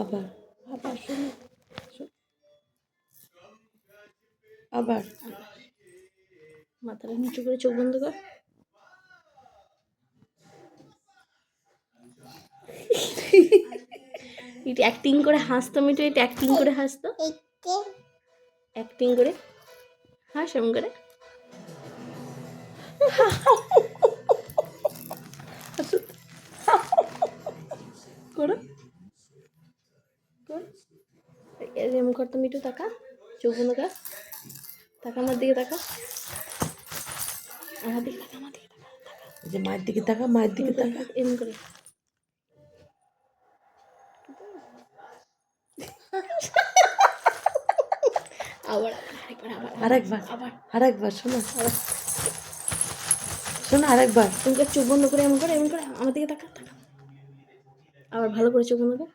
আবার আবার শোনো, আবার মাথাটা নিচু করে চোখ বন্ধ কর। এটা অ্যাক্টিং করে হাসতো মিটু, এটা অ্যাক্টিং করে হাসতো, অ্যাক্টিং করে হাস এমন করে। করো কর, এরকম করতো মিটু, তাকা, চোখ বন্ধ কর, তাকা আমার দিকে, তাকা আমার দিকে, তাকা আমার দিকে, তাকা, যে মায়ের দিকে তাকা, মায়ের দিকে তাকা। এমন করে। আবার আরেকবার আরেকবার শোনো, শোনো আরেকবার। তুমি চোখ বন্ধ করে এমন করে, এমন করে আমার দিকে তাকা, তাকা আবার ভালো করে চোখ বন্ধ কর।